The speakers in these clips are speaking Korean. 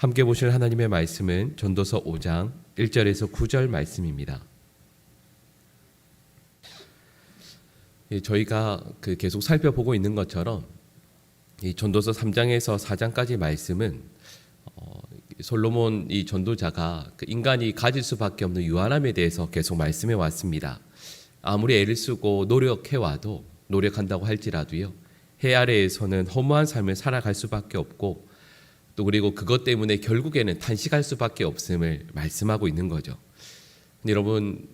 함께 보실 하나님의 말씀은 전도서 5장 1절에서 9절 말씀입니다. 저희가 계속 살펴보고 있는 것처럼 이 전도서 3장에서 4장까지 말씀은 솔로몬 이 전도자가 인간이 가질 수밖에 없는 유한함에 대해서 계속 말씀해 왔습니다. 아무리 애를 쓰고 노력해와도 노력한다고 할지라도요, 해 아래에서는 허무한 삶을 살아갈 수밖에 없고, 또 그리고 그것 때문에 결국에는 탄식할 수밖에 없음을 말씀하고 있는 거죠. 여러분,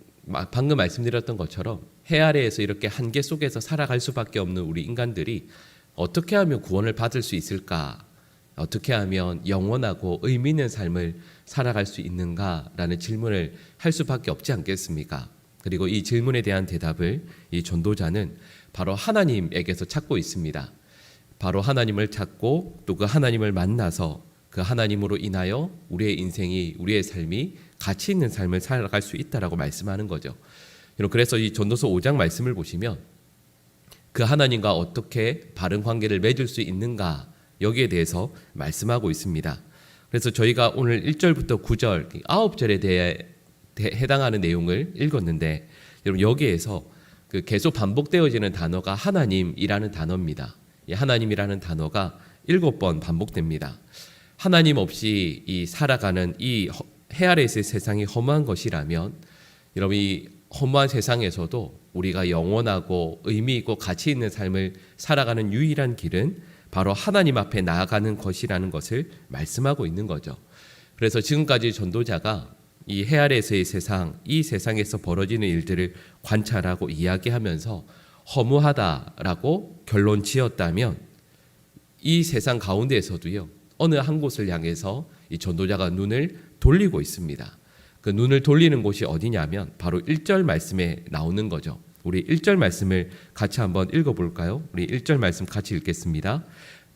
방금 말씀드렸던 것처럼 해 아래에서 이렇게 한계 속에서 살아갈 수밖에 없는 우리 인간들이 어떻게 하면 구원을 받을 수 있을까? 어떻게 하면 영원하고 의미 있는 삶을 살아갈 수 있는가라는 질문을 할 수밖에 없지 않겠습니까? 그리고 이 질문에 대한 대답을 이 전도자는 바로 하나님에게서 찾고 있습니다. 바로 하나님을 찾고 또 그 하나님을 만나서 그 하나님으로 인하여 우리의 인생이, 우리의 삶이 가치 있는 삶을 살아갈 수 있다라고 말씀하는 거죠. 그래서 이 전도서 5장 말씀을 보시면 그 하나님과 어떻게 바른 관계를 맺을 수 있는가, 여기에 대해서 말씀하고 있습니다. 그래서 저희가 오늘 1절부터 9절 9절에 대해 해당하는 내용을 읽었는데, 여러분 여기에서 계속 반복되어지는 단어가 하나님이라는 단어입니다. 이 하나님이라는 단어가 7번 반복됩니다. 하나님 없이 이 살아가는 이 해 아래의 세상이 허무한 것이라면, 여러분 이 허무한 세상에서도 우리가 영원하고 의미 있고 가치 있는 삶을 살아가는 유일한 길은 바로 하나님 앞에 나아가는 것이라는 것을 말씀하고 있는 거죠. 그래서 지금까지 전도자가 이 해 아래에서의 세상, 이 세상에서 벌어지는 일들을 관찰하고 이야기하면서 허무하다라고 결론 지었다면, 이 세상 가운데에서도요, 어느 한 곳을 향해서 이 전도자가 눈을 돌리고 있습니다. 그 눈을 돌리는 곳이 어디냐면 바로 1절 말씀에 나오는 거죠. 우리 1절 말씀을 같이 한번 읽어볼까요? 우리 1절 말씀 같이 읽겠습니다.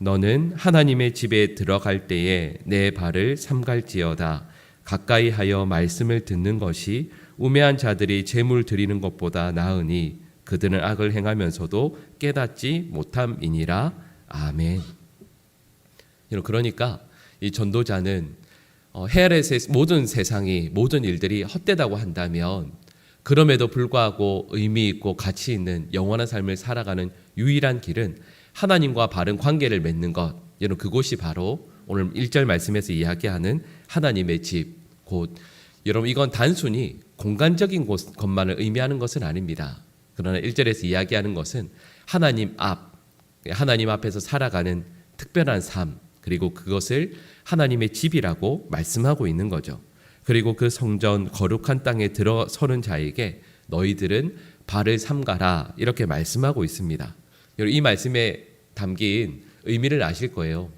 너는 하나님의 집에 들어갈 때에 내 발을 삼갈지어다. 가까이 하여 말씀을 듣는 것이 우매한 자들이 제물 드리는 것보다 나으니 그들은 악을 행하면서도 깨닫지 못함이니라. 아멘. 그러니까 이 전도자는 해 아래의 모든 세상이, 모든 일들이 헛되다고 한다면, 그럼에도 불구하고 의미 있고 가치 있는 영원한 삶을 살아가는 유일한 길은 하나님과 바른 관계를 맺는 것, 여러분 그곳이 바로 오늘 1절 말씀에서 이야기하는 하나님의 집, 곧 여러분 이건 단순히 공간적인 것만을 의미하는 것은 아닙니다. 그러나 1절에서 이야기하는 것은 하나님 앞에서 살아가는 특별한 삶, 그리고 그것을 하나님의 집이라고 말씀하고 있는 거죠. 그리고 그 성전 거룩한 땅에 들어서는 자에게 너희들은 발을 삼가라, 이렇게 말씀하고 있습니다. 이 말씀에 담긴 의미를 아실 거예요.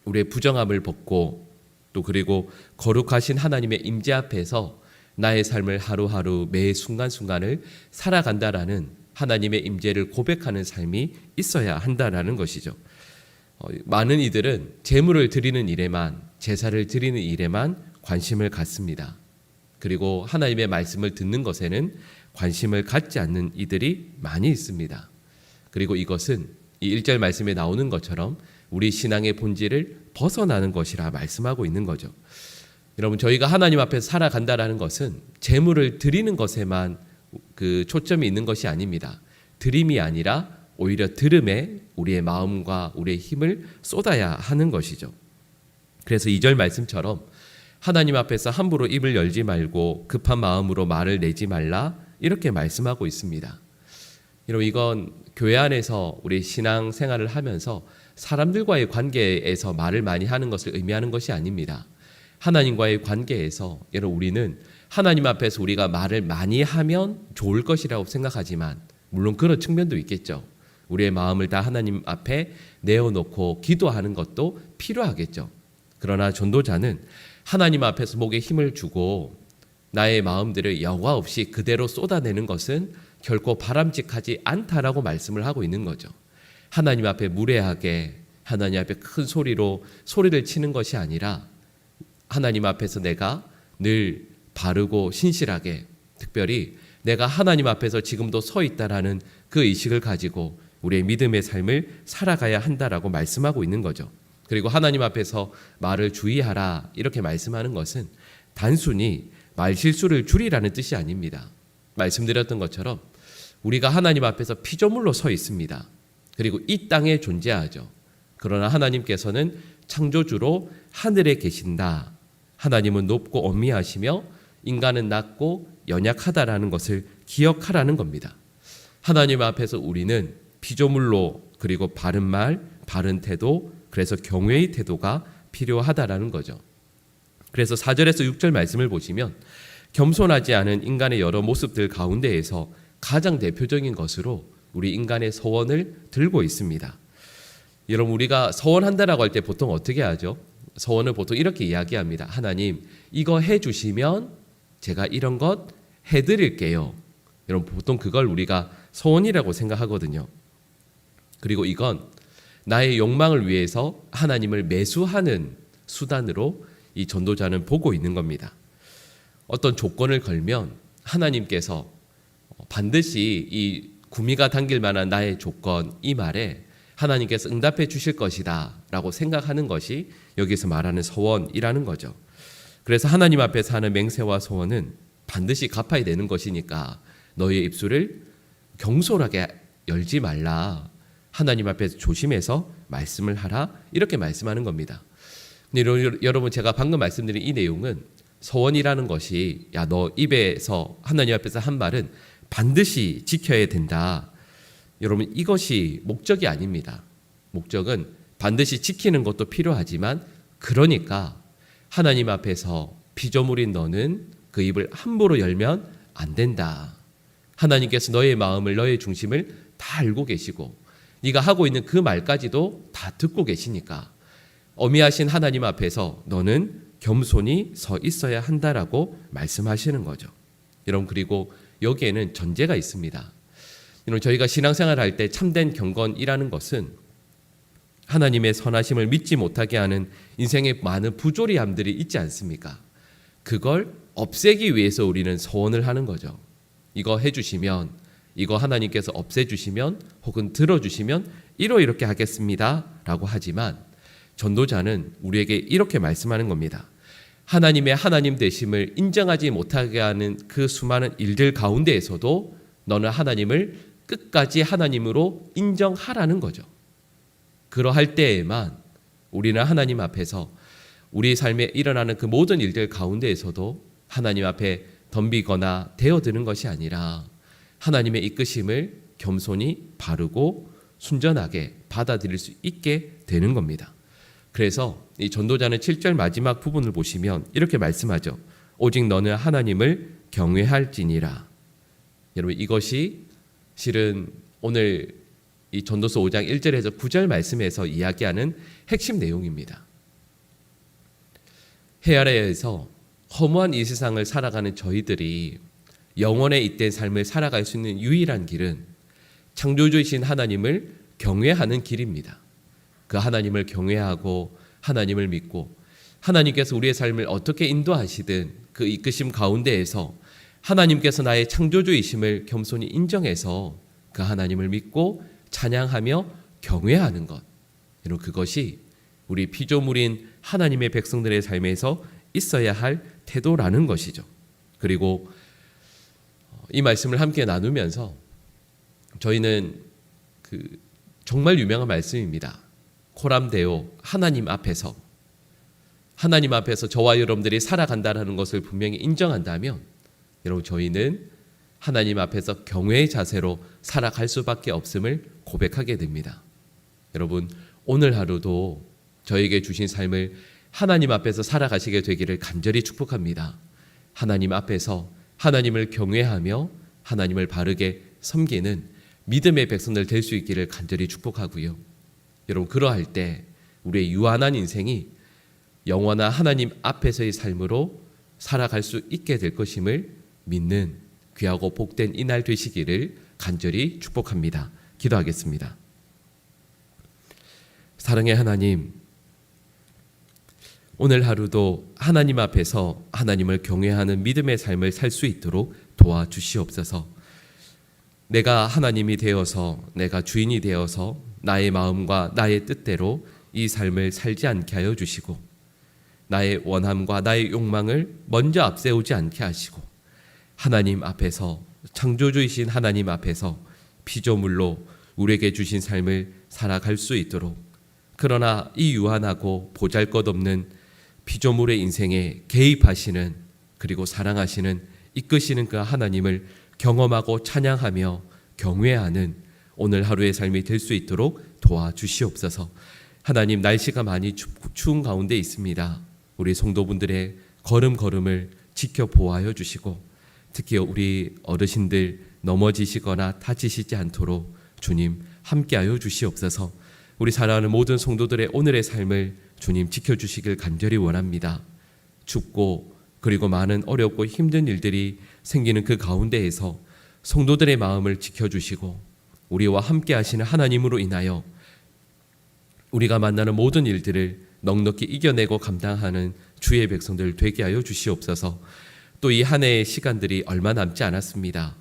우리의 부정함을 벗고 또 그리고 거룩하신 하나님의 임재 앞에서 나의 삶을 하루하루 매 순간순간을 살아간다라는 하나님의 임재를 고백하는 삶이 있어야 한다라는 것이죠. 많은 이들은 제물을 드리는 일에만, 제사를 드리는 일에만 관심을 갖습니다. 그리고 하나님의 말씀을 듣는 것에는 관심을 갖지 않는 이들이 많이 있습니다. 그리고 이것은 이 1절 말씀에 나오는 것처럼 우리 신앙의 본질을 벗어나는 것이라 말씀하고 있는 거죠. 여러분, 저희가 하나님 앞에서 살아간다라는 것은 제물을 드리는 것에만 그 초점이 있는 것이 아닙니다. 드림이 아니라 오히려 들음에 우리의 마음과 우리의 힘을 쏟아야 하는 것이죠. 그래서 2절 말씀처럼 하나님 앞에서 함부로 입을 열지 말고 급한 마음으로 말을 내지 말라, 이렇게 말씀하고 있습니다. 여러분, 이건 교회 안에서 우리 신앙 생활을 하면서 사람들과의 관계에서 말을 많이 하는 것을 의미하는 것이 아닙니다. 하나님과의 관계에서 여러분 우리는 하나님 앞에서 우리가 말을 많이 하면 좋을 것이라고 생각하지만, 물론 그런 측면도 있겠죠. 우리의 마음을 다 하나님 앞에 내어놓고 기도하는 것도 필요하겠죠. 그러나 전도자는 하나님 앞에서 목에 힘을 주고 나의 마음들을 여과 없이 그대로 쏟아내는 것은 결코 바람직하지 않다라고 말씀을 하고 있는 거죠. 하나님 앞에 무례하게, 하나님 앞에 큰 소리로 소리를 치는 것이 아니라 하나님 앞에서 내가 늘 바르고 신실하게, 특별히 내가 하나님 앞에서 지금도 서 있다라는 그 의식을 가지고 우리의 믿음의 삶을 살아가야 한다라고 말씀하고 있는 거죠. 그리고 하나님 앞에서 말을 주의하라 이렇게 말씀하는 것은 단순히 말 실수를 줄이라는 뜻이 아닙니다. 말씀드렸던 것처럼 우리가 하나님 앞에서 피조물로 서 있습니다. 그리고 이 땅에 존재하죠. 그러나 하나님께서는 창조주로 하늘에 계신다. 하나님은 높고 엄미하시며 인간은 낮고 연약하다라는 것을 기억하라는 겁니다. 하나님 앞에서 우리는 피조물로, 그리고 바른 말, 바른 태도, 그래서 경외의 태도가 필요하다라는 거죠. 그래서 4절에서 6절 말씀을 보시면 겸손하지 않은 인간의 여러 모습들 가운데에서 가장 대표적인 것으로 우리 인간의 서원을 들고 있습니다. 여러분, 우리가 서원한다라고 할 때 보통 어떻게 하죠? 서원을 보통 이렇게 이야기합니다. 하나님, 이거 해주시면 제가 이런 것 해드릴게요. 여러분, 보통 그걸 우리가 서원이라고 생각하거든요. 그리고 이건 나의 욕망을 위해서 하나님을 매수하는 수단으로 이 전도자는 보고 있는 겁니다. 어떤 조건을 걸면 하나님께서 반드시 이 구미가 당길 만한 나의 조건, 이 말에 하나님께서 응답해 주실 것이다 라고 생각하는 것이 여기서 말하는 서원이라는 거죠. 그래서 하나님 앞에서 하는 맹세와 서원은 반드시 갚아야 되는 것이니까 너의 입술을 경솔하게 열지 말라. 하나님 앞에서 조심해서 말씀을 하라. 이렇게 말씀하는 겁니다. 근데 여러분, 제가 방금 말씀드린 이 내용은 서원이라는 것이 야, 너 입에서 하나님 앞에서 한 말은 반드시 지켜야 된다. 여러분, 이것이 목적이 아닙니다. 목적은 반드시 지키는 것도 필요하지만, 그러니까 하나님 앞에서 피조물인 너는 그 입을 함부로 열면 안 된다. 하나님께서 너의 마음을, 너의 중심을 다 알고 계시고 네가 하고 있는 그 말까지도 다 듣고 계시니까 어미하신 하나님 앞에서 너는 겸손히 서 있어야 한다라고 말씀하시는 거죠. 여러분, 그리고 여기에는 전제가 있습니다. 여러분, 저희가 신앙생활을 할 때 참된 경건이라는 것은 하나님의 선하심을 믿지 못하게 하는 인생의 많은 부조리함들이 있지 않습니까? 그걸 없애기 위해서 우리는 서원을 하는 거죠. 이거 해주시면, 이거 하나님께서 없애주시면, 혹은 들어주시면 이렇게 하겠습니다 라고 하지만, 전도자는 우리에게 이렇게 말씀하는 겁니다. 하나님의 하나님 되심을 인정하지 못하게 하는 그 수많은 일들 가운데에서도 너는 하나님을 끝까지 하나님으로 인정하라는 거죠. 그러할 때에만 우리는 하나님 앞에서 우리 삶에 일어나는 그 모든 일들 가운데에서도 하나님 앞에 덤비거나 대어드는 것이 아니라 하나님의 이끄심을 겸손히 바르고 순전하게 받아들일 수 있게 되는 겁니다. 그래서 이 전도자는 7절 마지막 부분을 보시면 이렇게 말씀하죠. 오직 너는 하나님을 경외할지니라. 여러분, 이것이 실은 오늘 이 전도서 5장 1절에서 9절 말씀에서 이야기하는 핵심 내용입니다. 해 아래에서 허무한 이 세상을 살아가는 저희들이 영원에 잇된 삶을 살아갈 수 있는 유일한 길은 창조주이신 하나님을 경외하는 길입니다. 그 하나님을 경외하고 하나님을 믿고 하나님께서 우리의 삶을 어떻게 인도하시든 그 이끄심 가운데에서 하나님께서 나의 창조주이심을 겸손히 인정해서 그 하나님을 믿고 찬양하며 경외하는 것, 여러분, 그것이 우리 피조물인 하나님의 백성들의 삶에서 있어야 할 태도라는 것이죠. 그리고 이 말씀을 함께 나누면서 저희는 그 정말 유명한 말씀입니다. 코람데오, 하나님 앞에서 저와 여러분들이 살아간다는 것을 분명히 인정한다면 여러분, 저희는 하나님 앞에서 경외의 자세로 살아갈 수밖에 없음을 고백하게 됩니다. 여러분, 오늘 하루도 저에게 주신 삶을 하나님 앞에서 살아가시게 되기를 간절히 축복합니다. 하나님 앞에서 하나님을 경외하며 하나님을 바르게 섬기는 믿음의 백성들 될 수 있기를 간절히 축복하고요. 여러분, 그러할 때 우리의 유한한 인생이 영원한 하나님 앞에서의 삶으로 살아갈 수 있게 될 것임을 믿는 귀하고 복된 이날 되시기를 간절히 축복합니다. 기도하겠습니다. 사랑의 하나님, 오늘 하루도 하나님 앞에서 하나님을 경외하는 믿음의 삶을 살 수 있도록 도와주시옵소서. 내가 하나님이 되어서, 내가 주인이 되어서 나의 마음과 나의 뜻대로 이 삶을 살지 않게 하여 주시고 나의 원함과 나의 욕망을 먼저 앞세우지 않게 하시고 하나님 앞에서 창조주이신 하나님 앞에서 피조물로 우리에게 주신 삶을 살아갈 수 있도록 그러나 이 유한하고 보잘것없는 피조물의 인생에 개입하시는 그리고 사랑하시는 이끄시는 그 하나님을 경험하고 찬양하며 경외하는 오늘 하루의 삶이 될 수 있도록 도와주시옵소서. 하나님 날씨가 많이 추운 가운데 있습니다. 우리 성도분들의 걸음걸음을 지켜보아여 주시고 특히 우리 어르신들 넘어지시거나 다치시지 않도록 주님 함께하여 주시옵소서. 우리 사랑하는 모든 성도들의 오늘의 삶을 주님 지켜주시길 간절히 원합니다. 춥고 그리고 많은 어렵고 힘든 일들이 생기는 그 가운데에서 성도들의 마음을 지켜주시고 우리와 함께 하시는 하나님으로 인하여 우리가 만나는 모든 일들을 넉넉히 이겨내고 감당하는 주의 백성들 되게 하여 주시옵소서. 또 이 한 해의 시간들이 얼마 남지 않았습니다.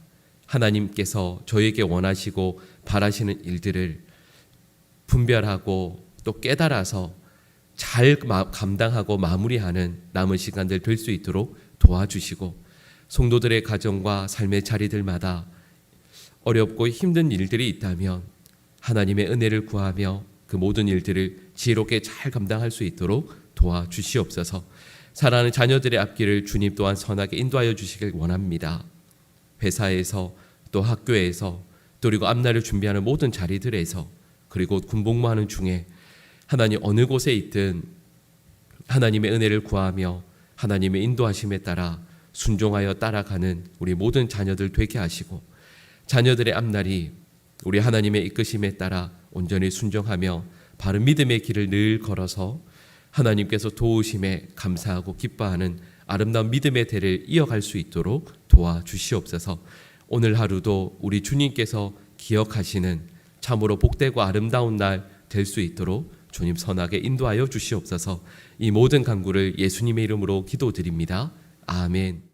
하나님께서 저에게 원하시고 바라시는 일들을 분별하고 또 깨달아서 잘 감당하고 마무리하는 남은 시간들 될 수 있도록 도와주시고 성도들의 가정과 삶의 자리들마다 어렵고 힘든 일들이 있다면 하나님의 은혜를 구하며 그 모든 일들을 지혜롭게 잘 감당할 수 있도록 도와주시옵소서. 사랑하는 자녀들의 앞길을 주님 또한 선하게 인도하여 주시길 원합니다. 회사에서 또 학교에서 또 그리고 앞날을 준비하는 모든 자리들에서 그리고 군복무하는 중에 하나님 어느 곳에 있든 하나님의 은혜를 구하며 하나님의 인도하심에 따라 순종하여 따라가는 우리 모든 자녀들 되게 하시고 자녀들의 앞날이 우리 하나님의 이끄심에 따라 온전히 순종하며 바른 믿음의 길을 늘 걸어서 하나님께서 도우심에 감사하고 기뻐하는 아름다운 믿음의 대를 이어갈 수 있도록 도와주시옵소서. 오늘 하루도 우리 주님께서 기억하시는 참으로 복되고 아름다운 날 될 수 있도록 주님 선하게 인도하여 주시옵소서. 이 모든 간구를 예수님의 이름으로 기도드립니다. 아멘.